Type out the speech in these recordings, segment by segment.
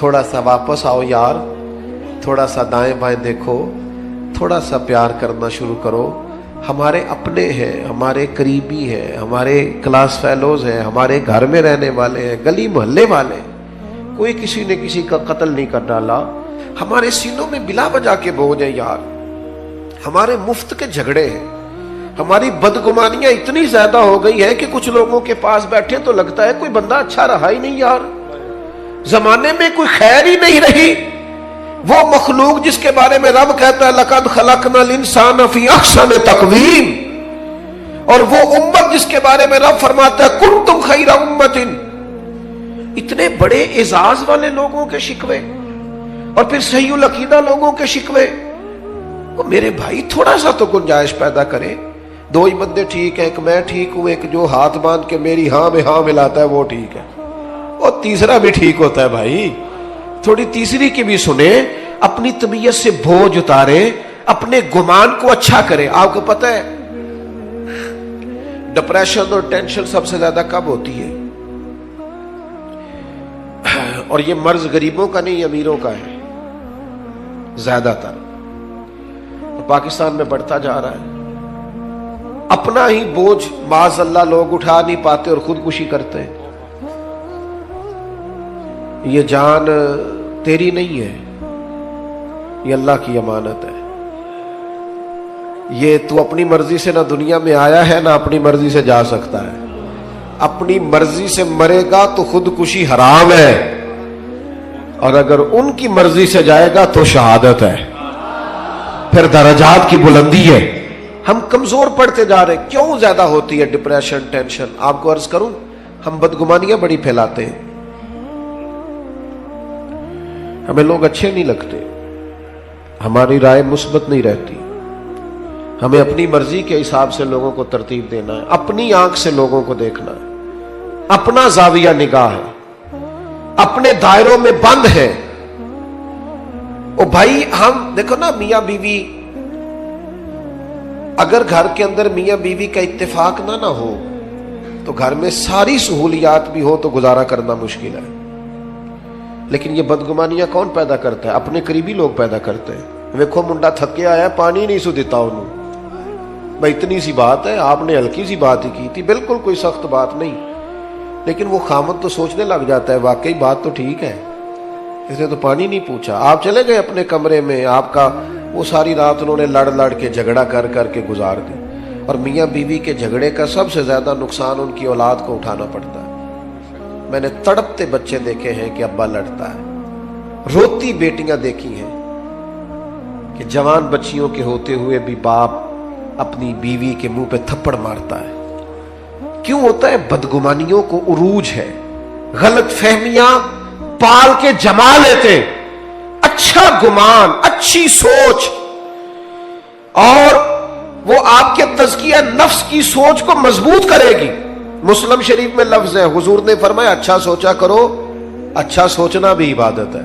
تھوڑا سا واپس آؤ یار, تھوڑا سا دائیں بائیں دیکھو, تھوڑا سا پیار کرنا شروع کرو. ہمارے اپنے ہیں, ہمارے قریبی ہیں, ہمارے کلاس فیلوز ہیں, ہمارے گھر میں رہنے والے ہیں, گلی محلے والے, کوئی کسی نے کسی کا قتل نہیں کر ڈالا. ہمارے سینوں میں بلا وجہ کے بوجھ ہیں یار, ہمارے مفت کے جھگڑے ہیں, ہماری بدگمانیاں اتنی زیادہ ہو گئی ہیں کہ کچھ لوگوں کے پاس بیٹھے تو لگتا ہے کوئی بندہ اچھا رہا ہی نہیں یار, زمانے میں کوئی خیر ہی نہیں رہی. وہ مخلوق جس کے بارے میں رب کہتا ہے لقد خلقنا الانسان فی احسن تقویم, اور وہ امت جس کے بارے میں رب فرماتا ہے کنتم خیر امت, اتنے بڑے اعزاز والے لوگوں کے شکوے اور پھر صحیح العقیدہ لوگوں کے شکوے. وہ میرے بھائی تھوڑا سا تو گنجائش پیدا کرے. دو ہی بندے ٹھیک ہے, ایک میں ٹھیک ہوں, ایک جو ہاتھ باندھ کے میری ہاں میں ہاں ملاتا ہے وہ ٹھیک ہے, اور تیسرا بھی ٹھیک ہوتا ہے. بھائی تھوڑی تیسری کی بھی سنیں, اپنی طبیعت سے بوجھ اتارے, اپنے گمان کو اچھا کرے. آپ کو پتہ ہے ڈپریشن اور ٹینشن سب سے زیادہ کب ہوتی ہے, اور یہ مرض غریبوں کا نہیں امیروں کا ہے زیادہ تر, پاکستان میں بڑھتا جا رہا ہے. اپنا ہی بوجھ معاذ اللہ لوگ اٹھا نہیں پاتے اور خودکشی کرتے ہیں. یہ جان تیری نہیں ہے, یہ اللہ کی امانت ہے. یہ تو اپنی مرضی سے نہ دنیا میں آیا ہے نہ اپنی مرضی سے جا سکتا ہے. اپنی مرضی سے مرے گا تو خودکشی حرام ہے, اور اگر ان کی مرضی سے جائے گا تو شہادت ہے, پھر درجات کی بلندی ہے. ہم کمزور پڑتے جا رہے. کیوں زیادہ ہوتی ہے ڈپریشن ٹینشن؟ آپ کو عرض کروں, ہم بدگمانیاں بڑی پھیلاتے ہیں, ہمیں لوگ اچھے نہیں لگتے, ہماری رائے مثبت نہیں رہتی, ہمیں اپنی مرضی کے حساب سے لوگوں کو ترتیب دینا ہے, اپنی آنکھ سے لوگوں کو دیکھنا ہے, اپنا زاویہ نگاہ ہے, اپنے دائروں میں بند ہے. او بھائی ہم دیکھو نا, میاں بیوی اگر گھر کے اندر میاں بیوی کا اتفاق نہ ہو تو گھر میں ساری سہولیات بھی ہو تو گزارا کرنا مشکل ہے. لیکن یہ بدگمانیاں کون پیدا کرتا ہے؟ اپنے قریبی لوگ پیدا کرتے ہیں. ویکھو منڈا تھکے آیا, پانی نہیں سو دیتا انہوں, بھائی اتنی سی بات ہے, آپ نے ہلکی سی بات ہی کی تھی, بالکل کوئی سخت بات نہیں. لیکن وہ خامد تو سوچنے لگ جاتا ہے واقعی بات تو ٹھیک ہے, اس نے تو پانی نہیں پوچھا. آپ چلے گئے اپنے کمرے میں, آپ کا وہ ساری رات انہوں نے لڑ لڑ کے جھگڑا کر کر کے گزار دی, اور میاں بیوی کے جھگڑے کا سب سے زیادہ نقصان ان کی اولاد کو اٹھانا پڑتا ہے. میں نے تڑپتے بچے دیکھے ہیں کہ ابا لڑتا ہے, روتی بیٹیاں دیکھی ہیں کہ جوان بچیوں کے ہوتے ہوئے بھی باپ اپنی بیوی کے منہ پہ تھپڑ مارتا ہے. کیوں ہوتا ہے؟ بدگمانیوں کو عروج ہے, غلط فہمیاں پال کے جما لیتے. اچھا گمان, اچھی سوچ, اور وہ آپ کے تزکیہ نفس کی سوچ کو مضبوط کرے گی. مسلم شریف میں لفظ ہے, حضور نے فرمایا اچھا سوچا کرو, اچھا سوچنا بھی عبادت ہے.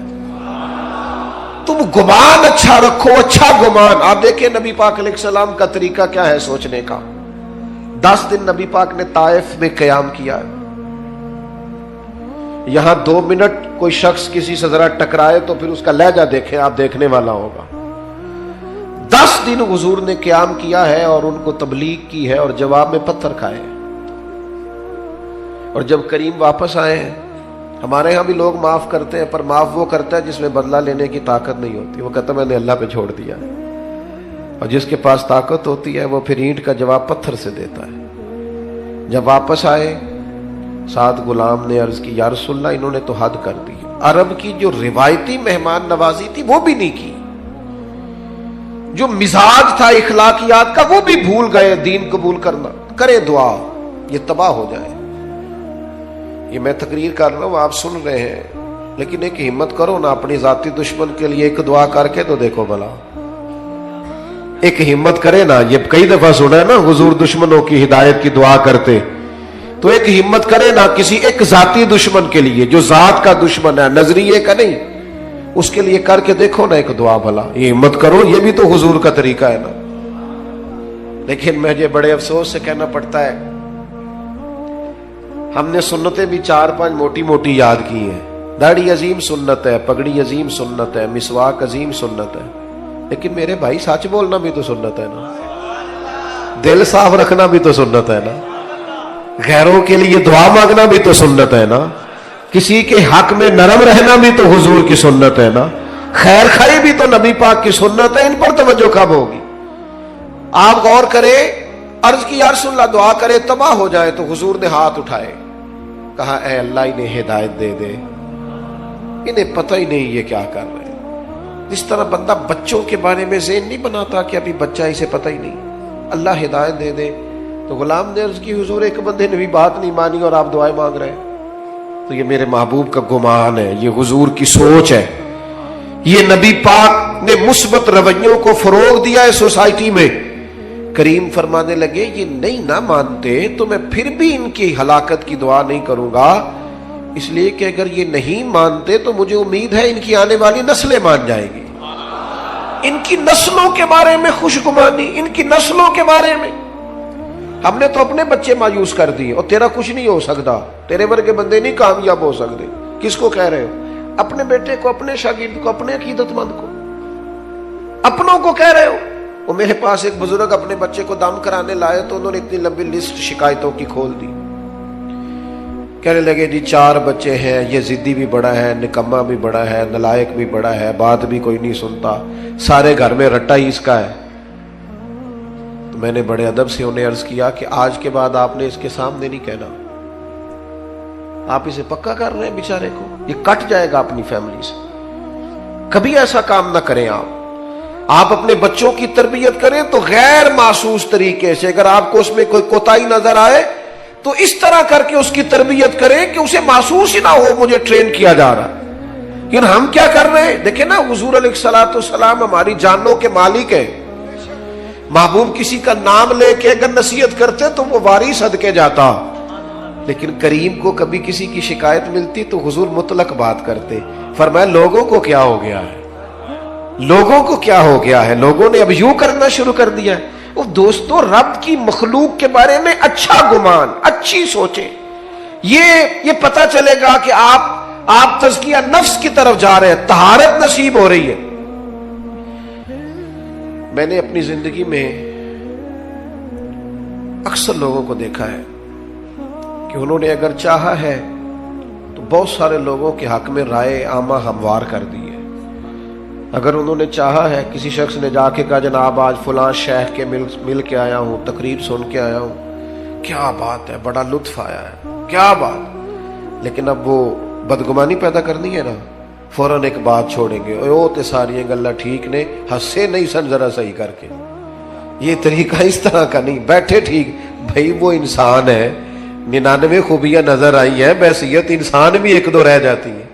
تم گمان اچھا رکھو, اچھا گمان. آپ دیکھیں نبی پاک علیہ السلام کا طریقہ کیا ہے سوچنے کا. 10 دن نبی پاک نے طائف میں قیام کیا. یہاں 2 منٹ کوئی شخص کسی سے ذرا ٹکرائے تو پھر اس کا لہجہ دیکھیں, آپ دیکھنے والا ہوگا. 10 دن حضور نے قیام کیا ہے اور ان کو تبلیغ کی ہے, اور جواب میں پتھر کھائے. اور جب کریم واپس آئے ہیں, ہمارے ہاں بھی لوگ معاف کرتے ہیں, پر معاف وہ کرتا ہے جس میں بدلہ لینے کی طاقت نہیں ہوتی. وہ کہتا میں نے اللہ پہ چھوڑ دیا, اور جس کے پاس طاقت ہوتی ہے وہ پھر اینٹ کا جواب پتھر سے دیتا ہے. جب واپس آئے, سعد غلام نے عرض کی یا رسول اللہ انہوں نے تو حد کر دی. عرب کی جو روایتی مہمان نوازی تھی وہ بھی نہیں کی, جو مزاج تھا اخلاقیات کا وہ بھی بھول گئے. دین قبول کرنا, کرے دعا یہ تباہ ہو جائے. یہ میں تقریر کر رہا ہوں, آپ سن رہے ہیں, لیکن ایک ہمت کرو نا, اپنی ذاتی دشمن کے لیے ایک دعا کر کے تو دیکھو بھلا. ایک ہمت کرے نا, یہ کئی دفعہ سنا ہے نا حضور دشمنوں کی ہدایت کی دعا کرتے, تو ایک ہمت کرے نا کسی ایک ذاتی دشمن کے لیے جو ذات کا دشمن ہے, نظریے کا نہیں, اس کے لیے کر کے دیکھو نا ایک دعا بھلا. یہ ہمت کرو, یہ بھی تو حضور کا طریقہ ہے نا. لیکن مجھے بڑے افسوس سے کہنا پڑتا ہے, ہم نے سنتیں بھی 4-5 موٹی موٹی یاد کی ہیں, داڑھی عظیم سنت ہے، پگڑی عظیم سنت ہے، مسواک عظیم سنت ہے، لیکن میرے بھائی سچ بولنا بھی تو سنت ہے نا، دل صاف رکھنا بھی تو سنت ہے نا، غیروں کے لیے دعا مانگنا بھی تو سنت ہے نا، کسی کے حق میں نرم رہنا بھی تو حضور کی سنت ہے نا، خیر خائی بھی تو نبی پاک کی سنت ہے۔ ان پر توجہ کب ہوگی؟ آپ غور کریں، عرض کی یا رسول اللہ دعا کرے تباہ ہو جائے تو حضور نے ہاتھ اٹھائے، کہا اے اللہ انہیں ہدایت دے دے، انہیں پتہ ہی نہیں یہ کیا کر رہے ہیں۔ جس طرح بندہ بچوں کے بارے میں ذہن نہیں بناتا کہ ابھی بچہ اسے پتہ ہی نہیں، اللہ ہدایت دے دے، تو غلام نے عرض کی حضور ایک بندے نے بھی بات نہیں مانی اور آپ دعائیں مانگ رہے ہیں، تو یہ میرے محبوب کا گمان ہے، یہ حضور کی سوچ ہے، یہ نبی پاک نے مثبت رویوں کو فروغ دیا ہے سوسائٹی میں۔ کریم فرمانے لگے یہ نہیں نہ مانتے تو میں پھر بھی ان کی ہلاکت کی دعا نہیں کروں گا، اس لیے کہ اگر یہ نہیں مانتے تو مجھے امید ہے ان کی آنے والی نسلیں مان جائیں گی، ان کی نسلوں کے بارے میں خوشگمانی، ان کی نسلوں کے بارے میں۔ ہم نے تو اپنے بچے مایوس کر دیے، اور تیرا کچھ نہیں ہو سکتا، تیرے ورگے بندے نہیں کامیاب ہو سکتے۔ کس کو کہہ رہے ہو؟ اپنے بیٹے کو، اپنے شاگرد کو، اپنے عقیدت مند کو، اپنوں کو کہہ رہے ہو۔ وہ میرے پاس ایک بزرگ اپنے بچے کو دم کرانے لائے تو انہوں نے اتنی لمبی لسٹ شکایتوں کی کھول دی، کہنے لگے جی 4 بچے ہیں، یہ ضدی بھی بڑا ہے، نکما بھی بڑا ہے، نلائق بھی بڑا ہے، بات بھی کوئی نہیں سنتا، سارے گھر میں رٹا ہی اس کا ہے۔ تو میں نے بڑے ادب سے انہیں عرض کیا کہ آج کے بعد آپ نے اس کے سامنے نہیں کہنا، آپ اسے پکا کر رہے ہیں بیچارے کو، یہ کٹ جائے گا اپنی فیملی سے، کبھی ایسا کام نہ کریں آپ اپنے بچوں کی تربیت کریں تو غیر محسوس طریقے سے، اگر آپ کو اس میں کوئی کوتاہی نظر آئے تو اس طرح کر کے اس کی تربیت کریں کہ اسے محسوس ہی نہ ہو مجھے ٹرین کیا جا رہا۔ لیکن ہم کیا کر رہے ہیں؟ دیکھیں نا، حضور علیہ الصلوۃ والسلام ہماری جانوں کے مالک ہیں، محبوب کسی کا نام لے کے اگر نصیحت کرتے تو وہ واری صدقے جاتا، لیکن کریم کو کبھی کسی کی شکایت ملتی تو حضور مطلق بات کرتے، فرمایا لوگوں کو کیا ہو گیا ہے، لوگوں کو کیا ہو گیا ہے، لوگوں نے اب یوں کرنا شروع کر دیا ہے۔ وہ دوستو، رب کی مخلوق کے بارے میں اچھا گمان، اچھی سوچیں، یہ پتہ چلے گا کہ آپ تزکیہ نفس کی طرف جا رہے ہیں، طہارت نصیب ہو رہی ہے۔ میں نے اپنی زندگی میں اکثر لوگوں کو دیکھا ہے کہ انہوں نے اگر چاہا ہے تو بہت سارے لوگوں کے حق میں رائے عامہ ہموار کر دی ہے۔ اگر انہوں نے چاہا ہے، کسی شخص نے جا کے کہا جناب آج فلاں شیخ کے مل کے آیا ہوں، تقریر سن کے آیا ہوں، کیا بات ہے، بڑا لطف آیا ہے، کیا بات، لیکن اب وہ بدگمانی پیدا کرنی ہے نا، فوراً ایک بات چھوڑیں گے، او تے ساری گلا ٹھیک نے، ہنسے نہیں سن ذرا صحیح کر کے، یہ طریقہ اس طرح کا نہیں، بیٹھے ٹھیک، بھائی وہ انسان ہے، 99 خوبیاں نظر آئی ہیں، بحیثیت انسان بھی 1-2 رہ جاتی ہیں،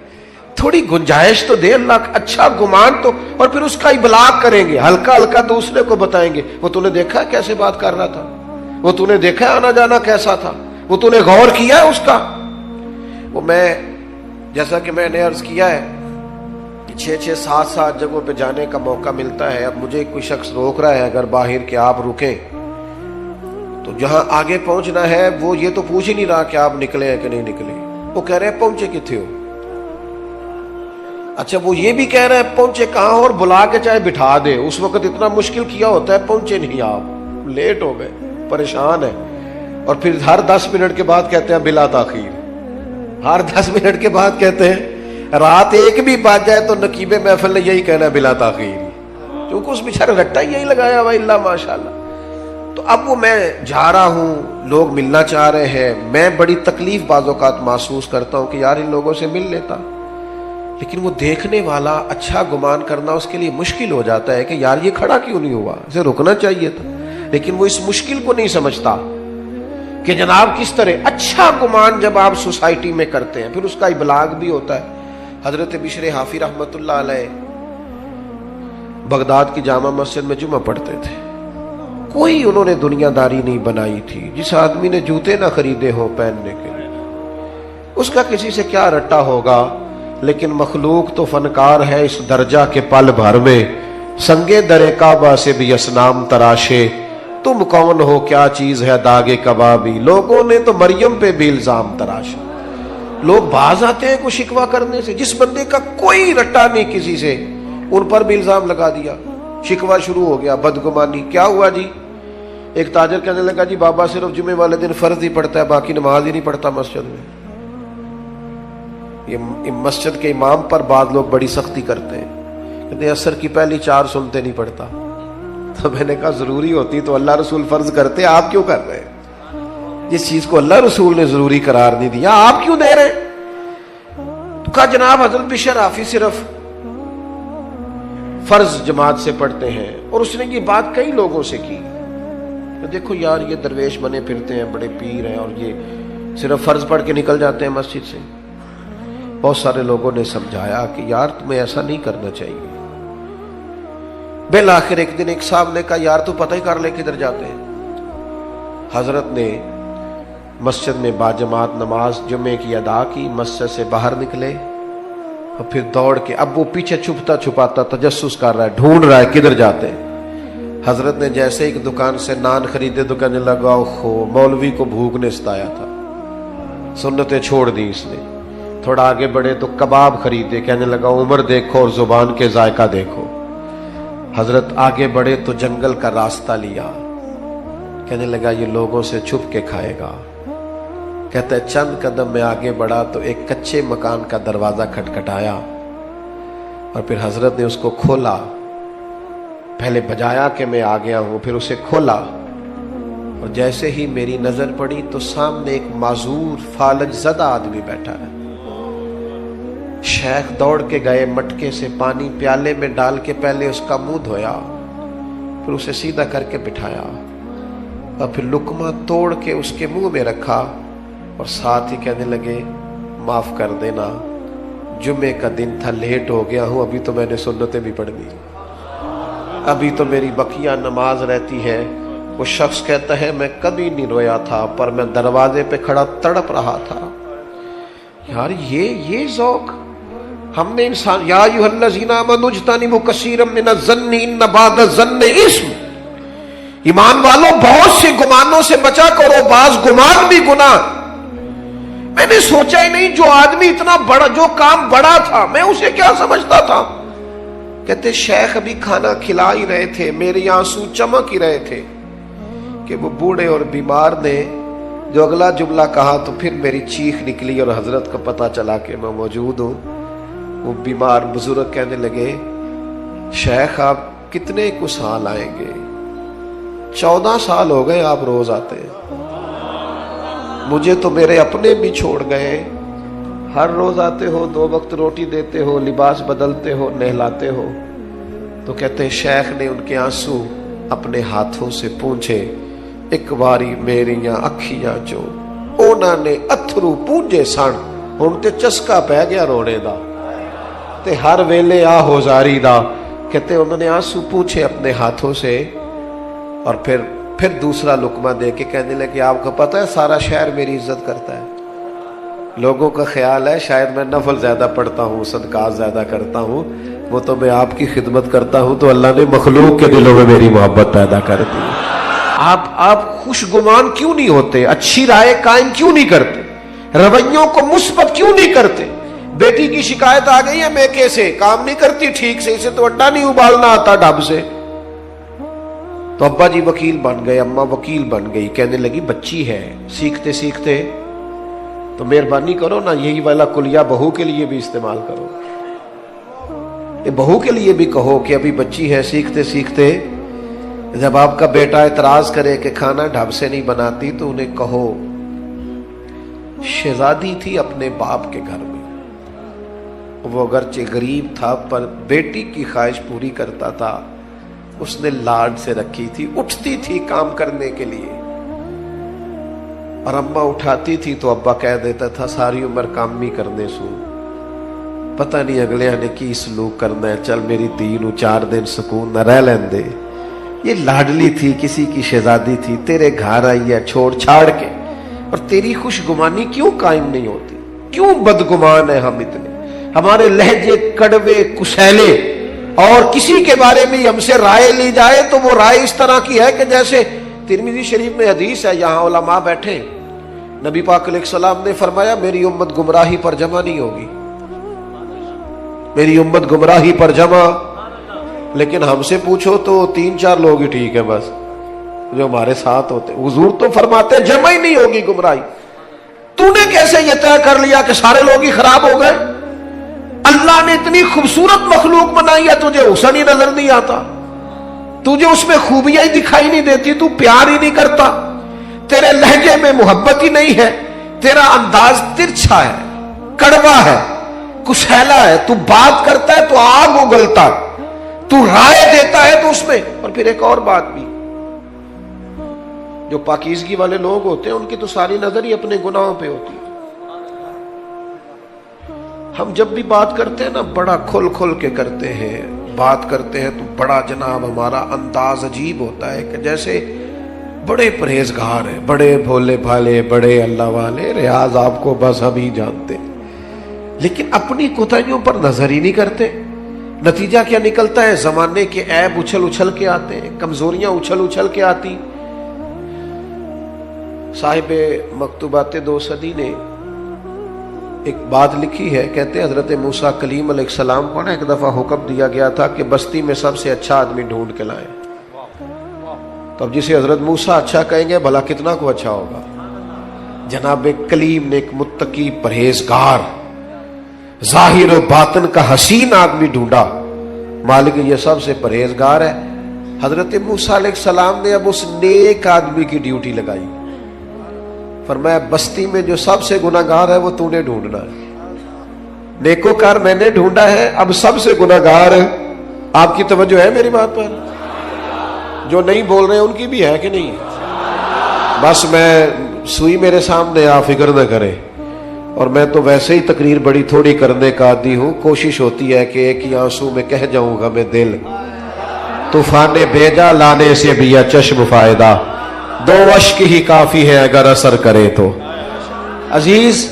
تھوڑی گنجائش تو دے اللہ، اچھا گمان تو، اور پھر اس کا ابلاغ کریں گے، ہلکا ہلکا دوسرے کو بتائیں گے، وہ تو نے دیکھا کیسے بات کر رہا تھا، وہ تو نے دیکھا آنا جانا کیسا تھا، وہ تو نے غور کیا ہے اس کا۔ وہ میں جیسا کہ میں نے عرض کیا ہے 6-7 جگہوں پہ جانے کا موقع ملتا ہے، اب مجھے کوئی شخص روک رہا ہے اگر باہر کہ آپ رکیں، تو جہاں آگے پہنچنا ہے وہ یہ تو پوچھ ہی نہیں رہا کہ آپ نکلے ہیں کہ نہیں نکلے، وہ کہہ رہے ہیں پہنچے کتنے ہو، اچھا وہ یہ بھی کہہ رہے ہیں پہنچے کہاں، اور بلا کے چاہے بٹھا دے، اس وقت اتنا مشکل کیا ہوتا ہے، پہنچے نہیں آپ، لیٹ ہو گئے، پریشان ہے، اور پھر ہر 10 منٹ کے بعد کہتے ہیں بلا تاخیر، ہر 10 منٹ کے بعد کہتے ہیں، رات 1 بھی بج جائے تو نقیب محفل نے یہی کہنا بلا تاخیر، کیونکہ اس بیچارے رٹا یہی لگایا ہوا اللہ ماشاءاللہ۔ تو اب وہ میں جا رہا ہوں، لوگ ملنا چاہ رہے ہیں، میں بڑی تکلیف بعض اوقات محسوس کرتا ہوں کہ یار ان لوگوں سے مل لیتا، لیکن وہ دیکھنے والا اچھا گمان کرنا اس کے لیے مشکل ہو جاتا ہے کہ یار یہ کھڑا کیوں نہیں ہوا، اسے رکنا چاہیے تھا، لیکن وہ اس مشکل کو نہیں سمجھتا کہ جناب کس طرح اچھا گمان جب آپ سوسائٹی میں کرتے ہیں پھر اس کا ابلاغ بھی ہوتا ہے۔ حضرت بشر حافی رحمت اللہ علیہ بغداد کی جامع مسجد میں جمعہ پڑھتے تھے، کوئی انہوں نے دنیا داری نہیں بنائی تھی، جس آدمی نے جوتے نہ خریدے ہوں پہننے کے لیے اس کا کسی سے کیا رٹا ہوگا، لیکن مخلوق تو فنکار ہے اس درجہ کے پل بھر میں، سنگے در کعبہ سے بھی اصنام تراشے، تم کون ہو کیا چیز ہے داغ کبابی، لوگوں نے تو مریم پہ بھی الزام تراشا، لوگ باز آتے ہیں کوئی شکوہ کرنے سے. جس بندے کا کوئی رٹا نہیں کسی سے, ان پر بھی الزام لگا دیا, شکوہ شروع ہو گیا, بدگمانی. کیا ہوا جی؟ ایک تاجر کہنے لگا جی بابا صرف جمعے والے دن فرض ہی پڑھتا ہے, باقی نماز ہی نہیں پڑھتا مسجد میں. یہ مسجد کے امام پر بعض لوگ بڑی سختی کرتے ہیں, کہتے ہیں عصر کی پہلی 4 سنتے نہیں پڑھتا. تو میں نے کہا ضروری ہوتی تو اللہ رسول فرض کرتے, آپ کیوں کر رہے ہیں؟ جس چیز کو اللہ رسول نے ضروری قرار نہیں دیا آپ کیوں دے رہے ہیں؟ تو کہا جناب حضرت بشر حافی صرف فرض جماعت سے پڑھتے ہیں. اور اس نے یہ بات کئی لوگوں سے کی, دیکھو یار یہ درویش بنے پھرتے ہیں, بڑے پیر ہیں, اور یہ صرف فرض پڑھ کے نکل جاتے ہیں مسجد سے. بہت سارے لوگوں نے سمجھایا کہ یار تمہیں ایسا نہیں کرنا چاہیے. بالآخر ایک دن ایک صاحب نے کہا یار تو پتہ ہی کر لے کدھر جاتے ہیں. حضرت نے مسجد میں باجماعت نماز جمعے کی ادا کی, مسجد سے باہر نکلے, اور پھر دوڑ کے, اب وہ پیچھے چھپتا چھپاتا تجسس کر رہا ہے, ڈھونڈ رہا ہے کدھر جاتے ہیں. حضرت نے جیسے ایک دکان سے نان خریدے تو کہنے لگا مولوی کو بھوک نے ستایا تھا, سنتیں چھوڑ دی اس نے. تھوڑا آگے بڑھے تو کباب خریدے, کہنے لگا عمر دیکھو اور زبان کے ذائقہ دیکھو. حضرت آگے بڑھے تو جنگل کا راستہ لیا, کہنے لگا یہ لوگوں سے چھپ کے کھائے گا. کہتا ہے چند قدم میں آگے بڑھا تو ایک کچے مکان کا دروازہ کھٹکھٹایا, اور پھر حضرت نے اس کو کھولا. پہلے بجایا کہ میں آ گیا ہوں, پھر اسے کھولا, اور جیسے ہی میری نظر پڑی تو سامنے ایک معذور فالج زدہ آدمی بیٹھا ہے. شیخ دوڑ کے گئے, مٹکے سے پانی پیالے میں ڈال کے پہلے اس کا منہ دھویا, پھر اسے سیدھا کر کے بٹھایا, اور پھر لقمہ توڑ کے اس کے منہ میں رکھا, اور ساتھ ہی کہنے لگے معاف کر دینا, جمعے کا دن تھا, لیٹ ہو گیا ہوں, ابھی تو میں نے سنتیں بھی پڑھنی, ابھی تو میری بقیہ نماز رہتی ہے. وہ شخص کہتا ہے میں کبھی نہیں رویا تھا, پر میں دروازے پہ کھڑا تڑپ رہا تھا. یار یہ ذوق ہم نے انسان, یا ایھا الذین آمنوا اجتنبوا کثیرا من الظن ان بعض الظن اثم. ایمان والو بہت سے گمانوں سے بچا کرو, بعض گمان بھی گناہ. میں نے سوچا ہی نہیں جو آدمی اتنا بڑا, جو کام بڑا تھا, میں اسے کیا سمجھتا تھا. کہتے شیخ ابھی کھانا کھلا ہی رہے تھے, میرے آنسو چمک ہی رہے تھے کہ وہ بوڑھے اور بیمار نے جو اگلا جملہ کہا تو پھر میری چیخ نکلی, اور حضرت کو پتا چلا کہ میں موجود ہوں. وہ بیمار بزرگ کہنے لگے شیخ آپ کتنے کو سال آئیں گے؟ 14 سال ہو گئے آپ روز آتے ہیں, مجھے تو میرے اپنے بھی چھوڑ گئے. ہر روز آتے ہو, 2 وقت روٹی دیتے ہو, لباس بدلتے ہو, نہلاتے ہو. تو کہتے شیخ نے ان کے آنسو اپنے ہاتھوں سے پونچھے, ایک باری میریاں اکھیاں جو انہوں نے اتھرو پونجے سن, ہن تے چسکا پہ گیا رونے دا, تے ہر ویلے آ ہوزاری دا. کہتے انہوں نے آنسو پونچھے اپنے ہاتھوں سے, اور پھر دوسرا لقمہ دے کے کہنے لگے آپ کو پتہ ہے سارا شہر میری عزت کرتا ہے. لوگوں کا خیال ہے شاید میں نفل زیادہ پڑھتا ہوں, صدقات زیادہ کرتا ہوں, وہ تو میں آپ کی خدمت کرتا ہوں تو اللہ نے مخلوق کے دلوں میں میری محبت پیدا کر دی. آپ خوش گمان کیوں نہیں ہوتے؟ اچھی رائے قائم کیوں نہیں کرتے؟ رویوں کو مثبت کیوں نہیں کرتے؟ بیٹی کی شکایت آ گئی ہے میکے سے, کام نہیں کرتی ٹھیک سے, اسے تو اڈا نہیں ابالنا آتا ڈب سے. تو ابا جی وکیل بن گئے, اماں وکیل بن گئی. کہنے لگی بچی ہے, سیکھتے سیکھتے تو مہربانی کرو نا یہی والا کلیہ بہو کے لیے بھی استعمال کرو. یہ بہو کے لیے بھی کہو کہ ابھی بچی ہے, سیکھتے سیکھتے جب آپ کا بیٹا اعتراض کرے کہ کھانا ڈھب سے نہیں بناتی تو انہیں کہو شہزادی تھی اپنے باپ کے گھر میں, وہ اگرچہ غریب تھا پر بیٹی کی خواہش پوری کرتا تھا, اس نے لاڈ سے رکھی تھی, اٹھتی تھی کام کرنے کے لیے, اور اماں اٹھاتی تھی تو ابا کہہ دیتا تھا ساری عمر کام بھی کرنے سو, پتہ نہیں اگلے نے کی سلوک کرنا ہے, چل میری دھی نو 4 دن سکون نہ رہ لین دے. یہ لاڈلی تھی, کسی کی شہزادی تھی, تیرے گھر آئی ہے چھوڑ چھاڑ کے, اور تیری خوش گمانی کیوں قائم نہیں ہوتی؟ کیوں بدگمان ہے ہم اتنے؟ ہمارے لہجے کڑوے کسیلے, اور کسی کے بارے میں ہم سے رائے لی جائے تو وہ رائے اس طرح کی ہے کہ جیسے ترمذی شریف میں حدیث ہے, یہاں علماء بیٹھے, نبی پاک علیہ السلام نے فرمایا میری امت گمراہی پر جمع نہیں ہوگی، میری امت گمراہی پر جمع، لیکن ہم سے پوچھو تو 3-4 لوگ ہی ٹھیک ہے بس جو ہمارے ساتھ ہوتے. حضور تو فرماتے جمع ہی نہیں ہوگی گمراہی. تو نے کیسے یہ طے کر لیا کہ سارے لوگ ہی خراب ہو گئے؟ اللہ نے اتنی خوبصورت مخلوق بنائی ہے، تجھے حسن ہی نظر نہیں آتا، تجھے اس میں خوبیاں ہی دکھائی نہیں دیتی، تو پیار ہی نہیں کرتا، تیرے لہجے میں محبت ہی نہیں ہے، تیرا انداز ترچھا ہے، کڑوا ہے، کسیلا ہے، تو بات کرتا ہے تو آگ اگلتا، تو رائے دیتا ہے تو اس میں. اور پھر ایک اور بات بھی، جو پاکیزگی والے لوگ ہوتے ہیں ان کی تو ساری نظر ہی اپنے گناہوں پہ ہوتی ہے. ہم جب بھی بات کرتے ہیں نا بڑا کھل کھل کے کرتے ہیں، بات کرتے ہیں تو بڑا جناب ہمارا انداز عجیب ہوتا ہے کہ جیسے بڑے پرہیزگار ہیں، بڑے بھولے بھالے، بڑے اللہ والے، ریاض آپ کو بس ہم ہی جانتے ہیں، لیکن اپنی کوتاہیوں پر نظر ہی نہیں کرتے. نتیجہ کیا نکلتا ہے؟ زمانے کے عیب اچھل اچھل کے آتے ہیں، کمزوریاں اچھل اچھل کے آتی. صاحب مکتوبات 2 صدی نے ایک بات لکھی ہے، کہتے ہیں حضرت موسیٰ کلیم علیہ السلام کو نا ایک دفعہ حکم دیا گیا تھا کہ بستی میں سب سے اچھا آدمی ڈھونڈ کے لائیں. تو اب جسے حضرت موسیٰ اچھا کہیں گے بھلا کتنا کو اچھا ہوگا. جناب کلیم نے ایک متقی پرہیزگار ظاہر و باطن کا حسین آدمی ڈھونڈا، مالک یہ سب سے پرہیزگار ہے. حضرت موسیٰ علیہ السلام نے اب اس نیک آدمی کی ڈیوٹی لگائی، فرمایا بستی میں جو سب سے گناہگار ہے وہ تو نے ڈھونڈنا ہے. نیکوکار میں نے ڈھونڈا ہے، اب سب سے گناہگار ہے. آپ کی توجہ ہے میری بات پر؟ جو نہیں بول رہے ان کی بھی ہے کہ نہیں؟ بس میں سوئی میرے سامنے آپ فکر نہ کریں. اور میں تو ویسے ہی تقریر بڑی تھوڑی کرنے کا عادی ہوں، کوشش ہوتی ہے کہ ایک ہی آنسو میں کہہ جاؤں گا میں دل طوفان بھیجا لانے سے بھی یا چشم فائدہ، 2 اشک ہی کافی ہے اگر اثر کرے تو. عزیز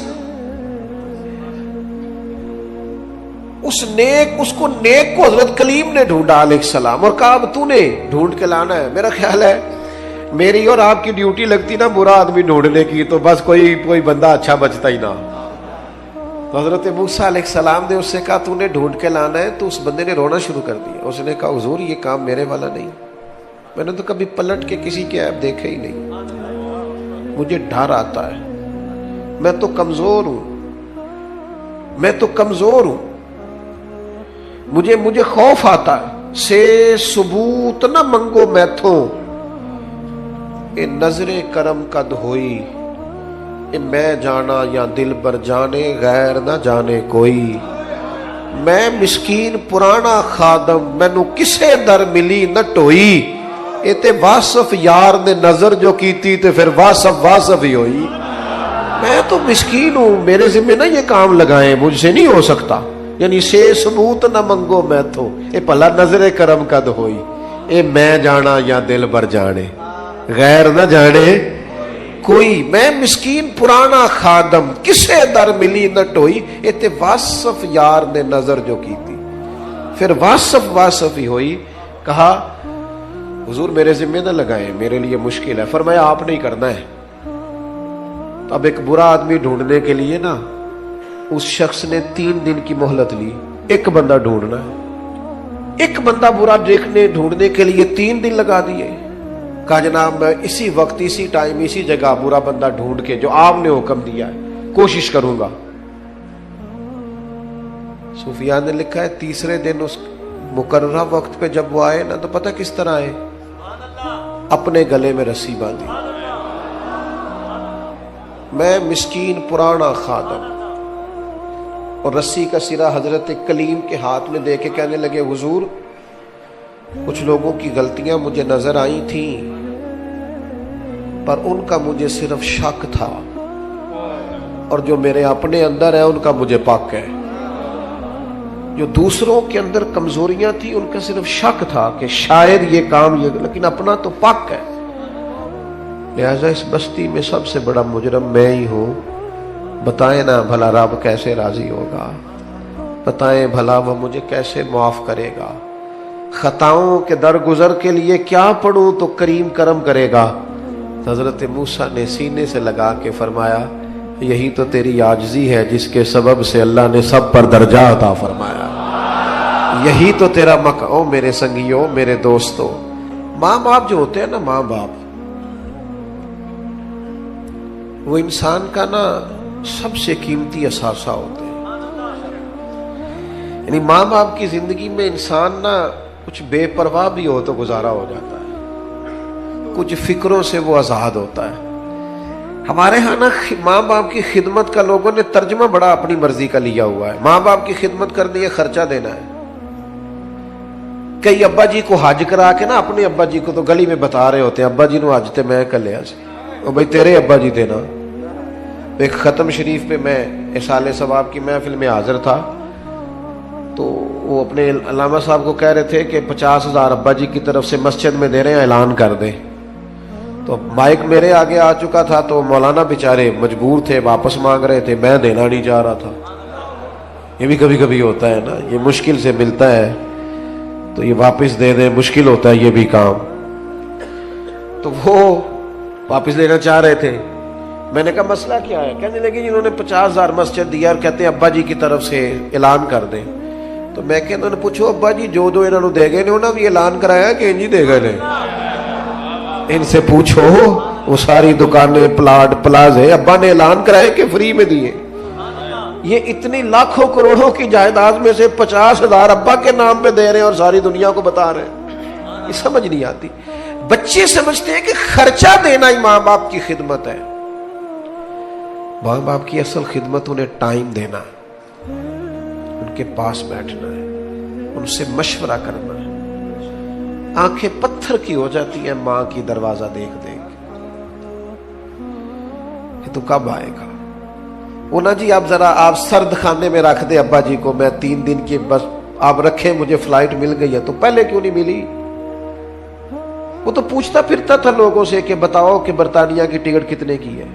اس کو نیک کو حضرت کلیم نے ڈھونڈا علیہ السلام، اور کہا اب تو نے ڈھونڈ کے لانا ہے. میرا خیال ہے میری اور آپ کی ڈیوٹی لگتی نا برا آدمی ڈھونڈنے کی تو بس کوئی بندہ اچھا بچتا ہی نہ. تو حضرت موسیٰ علیہ السلام نے اس سے کہا تو نے ڈھونڈ کے لانا ہے. تو اس بندے نے رونا شروع کر دیا. اس نے کہا حضور یہ کام میرے والا نہیں، میں نے تو کبھی پلٹ کے کسی کے عیب دیکھے ہی نہیں، مجھے ڈر آتا ہے، میں تو کمزور ہوں، مجھے خوف آتا ہے. سے ثبوت نہ منگو میتھوں، اے نظر کرم قد ہوئی، اے میں جانا یا دل بر جانے غیر نہ جانے کوئی. میں مسکین پرانا خادم، مینوں کسے در ملی نہ ٹوئی. اے تے واصف یار نے نظر جو کیتی تے پھر واصف ہی ہوئی. میں تو مسکین ہوں، میرے ذمہ نہ یہ کام لگائیں، مجھ سے نہیں ہو سکتا. یعنی سے ثبوت نہ منگو میں تو، اے پلا نظر کرم قد ہوئی، اے میں جانا یا دل بر جانے غیر نہ جانے کوئی. میں مسکین پرانا خادم، کسے در ملی نہ ٹوئی. اے تے واصف یار نے نظر جو کی تھی، پھر واصف ہی ہوئی. کہا حضور میرے ذمہ نہ لگائیں، میرے لیے مشکل ہے. فرمایا آپ نہیں کرنا ہے. تو اب ایک برا آدمی ڈھونڈنے کے لیے نا اس شخص نے 3 دن کی مہلت لی. ایک بندہ ڈھونڈنا ہے، ایک بندہ برا ڈھونڈنے کے لیے 3 دن لگا دیے. کہا جناب میں اسی وقت اسی ٹائم اسی جگہ برا بندہ ڈھونڈ کے جو آپ نے حکم دیا ہے کوشش کروں گا. صوفیاء نے لکھا ہے تیسرے دن اس مقررہ وقت پہ جب وہ آئے نا تو پتہ کس طرح آئے؟ اپنے گلے میں رسی باندھی. میں مسکین پرانا خادم، اور رسی کا سرا حضرت کلیم کے ہاتھ میں دے کے کہنے لگے حضور کچھ لوگوں کی غلطیاں مجھے نظر آئی تھیں، پر ان کا مجھے صرف شک تھا، اور جو میرے اپنے اندر ہے ان کا مجھے پاک ہے. جو دوسروں کے اندر کمزوریاں تھیں ان کا صرف شک تھا کہ شاید یہ کام لیکن اپنا تو پاک ہے. لہذا اس بستی میں سب سے بڑا مجرم میں ہی ہوں. بتائیں نا بھلا رب کیسے راضی ہوگا، بتائیں بھلا وہ مجھے کیسے معاف کرے گا. خطاؤں کے درگزر کے لیے کیا پڑھوں تو کریم کرم کرے گا. حضرت موسیٰ نے سینے سے لگا کے فرمایا یہی تو تیری عاجزی ہے جس کے سبب سے اللہ نے سب پر درجہ عطا فرمایا. یہی تو تیرا او میرے سنگیوں، میرے دوستوں، ماں باپ جو ہوتے ہیں نا، ماں باپ وہ انسان کا نا سب سے قیمتی اثاثہ ہوتے ہیں. یعنی ماں باپ کی زندگی میں انسان نا کچھ بے پرواہ بھی ہو تو گزارا ہو جاتا ہے، کچھ فکروں سے وہ آزاد ہوتا ہے. ہمارے ہاں نا ماں باپ کی خدمت کا لوگوں نے ترجمہ بڑا اپنی مرضی کا لیا ہوا ہے. ماں باپ کی خدمت کرنی ہے، خرچہ دینا ہے. کئی ابا جی کو حج کرا کے نا اپنے ابا جی کو تو گلی میں بتا رہے ہوتے ہیں ابا جی نو حج تے میں کر لیا سی. اور بھائی تیرے ابا جی دینا. ایک ختم شریف پہ میں احسال ثواب کی محفل میں حاضر تھا تو وہ اپنے علامہ صاحب کو کہہ رہے تھے کہ 50,000 ابا جی کی طرف سے مسجد میں دے رہے ہیں، اعلان کر دیں. تو مائک میرے آگے آ چکا تھا تو مولانا بیچارے مجبور تھے، واپس مانگ رہے تھے، میں دینا نہیں چاہ رہا تھا. یہ بھی کبھی کبھی ہوتا ہے نا، یہ مشکل سے ملتا ہے تو یہ واپس دے دیں، مشکل ہوتا ہے یہ بھی کام. تو وہ واپس لینا چاہ رہے تھے. میں نے کہا مسئلہ کیا ہے؟ کہنے لگے جنہوں نے 50,000 مسجد دیا اور کہتے ہیں ابا جی کی طرف سے اعلان کر دیں. تو میں کہ انہوں نے پوچھو ابا جی جو انہوں نے دے گئے انہوں نے بھی اعلان کرایا کہ انجی دے گئے. ان سے پوچھو وہ ساری دکانیں، پلاٹ، پلازے ابا نے اعلان کرائے کہ فری میں دیے. یہ اتنی لاکھوں کروڑوں کی جائیداد میں سے 50,000 ابا کے نام پہ دے رہے ہیں اور ساری دنیا کو بتا رہے ہیں. یہ سمجھ نہیں آتی. بچے سمجھتے ہیں کہ خرچہ دینا ہی ماں باپ کی خدمت ہے. ماں باپ کی اصل خدمت انہیں ٹائم دینا ہے، ان کے پاس بیٹھنا ہے، ان سے مشورہ کرنا ہے. آنکھیں پتھر کی ہو جاتی ہیں ماں کی دروازہ دیکھ دیکھ. یہ تو کب آئے گا؟ وہ نا جی آپ سرد خانے میں رکھ دے ابا جی کو، میں 3 دن کی بس آپ رکھیں، مجھے فلائٹ مل گئی ہے. تو پہلے کیوں نہیں ملی؟ وہ تو پوچھتا پھرتا تھا لوگوں سے کہ بتاؤ کہ برطانیہ کی ٹکٹ کتنے کی ہے.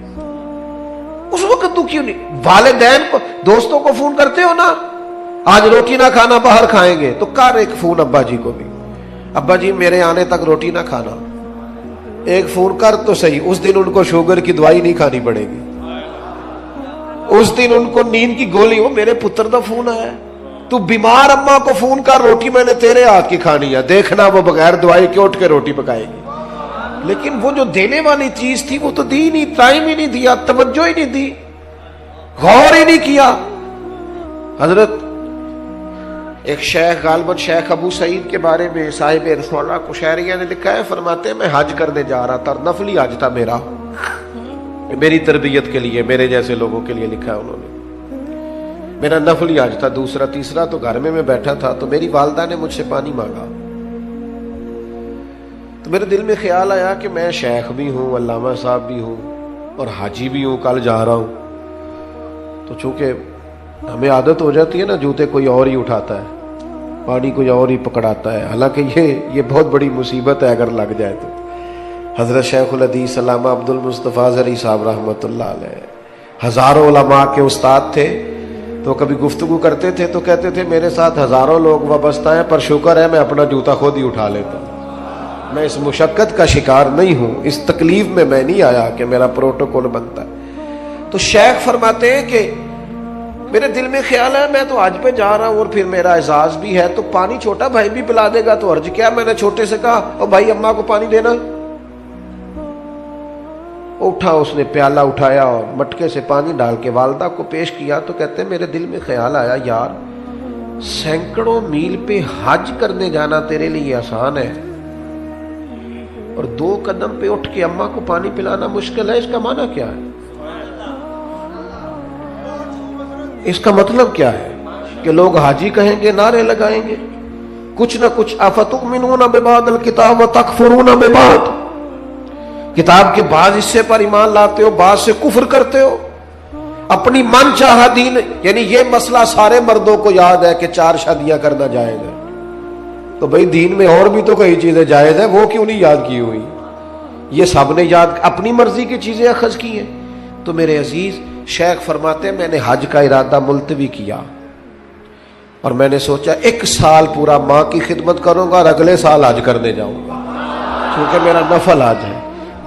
اس وقت تو کیوں نہیں؟ والدین کو، دوستوں کو فون کرتے ہو نا، آج روٹی نہ کھانا باہر کھائیں گے، تو کر ایک فون ابا جی کو بھی، ابا جی میرے آنے تک روٹی نہ کھانا. ایک فون کر تو صحیح. اس دن ان کو شوگر کی دوائی نہیں کھانی پڑے گی، اس دن ان کو نیند کی گولی. وہ میرے پتر دا فون آیا، تو بیمار اما کو فون کر، روٹی میں نے تیرے ہاتھ کی کھانی ہے، دیکھنا وہ بغیر دوائی کے اٹھ کے روٹی پکائے گی. لیکن وہ جو دینے والی چیز تھی وہ تو دی نہیں، ٹائم ہی نہیں دیا، توجہ ہی نہیں دی، غور ہی نہیں کیا. حضرت ایک شیخ، غالباً شیخ ابو سعید کے بارے میں صاحب رسول اللہ قشیریہ نے لکھا ہے، فرماتے ہیں میں حج کرنے جا رہا تھا، نفلی حج تھا میرا، میری تربیت کے لیے، میرے جیسے لوگوں کے لیے لکھا ہے انہوں نے. میرا نفلی حج تھا، دوسرا تیسرا تو گھر میں بیٹھا تھا تو میری والدہ نے مجھ سے پانی مانگا. تو میرے دل میں خیال آیا کہ میں شیخ بھی ہوں، علامہ صاحب بھی ہوں اور حاجی بھی ہوں، کل جا رہا ہوں. تو چونکہ ہمیں عادت ہو جاتی ہے نا، جوتے کوئی اور ہی اٹھاتا ہے، پانی کوئی اور ہی پکڑاتا ہے. حالانکہ یہ بہت بڑی مصیبت ہے اگر لگ جائے تو. حضرت شیخ الحدیث علامہ عبد المصطفیٰ زرعی صاحب رحمۃ اللہ علیہ ہزاروں علماء کے استاد تھے. تو کبھی گفتگو کرتے تھے تو کہتے تھے میرے ساتھ ہزاروں لوگ وابستہ ہیں پر شکر ہے میں اپنا جوتا خود ہی اٹھا لیتا ہوں، میں اس مشقت کا شکار نہیں ہوں، اس تکلیف میں نہیں آیا کہ میرا پروٹوکول بنتا ہے. تو شیخ فرماتے ہیں کہ میرے دل میں خیال ہے میں تو حج پہ جا رہا ہوں اور پھر میرا اعزاز بھی ہے، تو پانی چھوٹا بھائی بھی پلا دے گا تو حرج کیا؟ میں نے چھوٹے سے کہا او بھائی اماں کو پانی دینا. اٹھا، اس نے پیالہ اٹھایا اور مٹکے سے پانی ڈال کے والدہ کو پیش کیا. تو کہتے ہیں میرے دل میں خیال آیا یار سینکڑوں میل پہ حج کرنے جانا تیرے لیے آسان ہے اور 2 قدم پہ اٹھ کے اماں کو پانی پلانا مشکل ہے. اس کا معنی کیا ہے؟ اس کا مطلب کیا ہے کہ لوگ حاجی کہیں گے، نعرے لگائیں گے، کچھ نہ کچھ. افتؤمنون ببعض الکتاب وتکفرون ببعض، کتاب کے بعض حصے پر ایمان لاتے ہو، بعض سے کفر کرتے ہو. اپنی من چاہا دین، یعنی یہ مسئلہ سارے مردوں کو یاد ہے کہ 4 شادیاں کرنا جائز ہے. تو بھئی دین میں اور بھی تو کئی چیزیں جائز ہیں، وہ کیوں نہیں یاد کی ہوئی؟ یہ سب نے یاد اپنی مرضی کی چیزیں اخذ کی ہیں. تو میرے عزیز شیخ فرماتے ہیں میں نے حج کا ارادہ ملتوی کیا اور میں نے سوچا 1 سال پورا ماں کی خدمت کروں گا اور اگلے سال حج کرنے جاؤں گا کیونکہ میرا نفل حج ہے.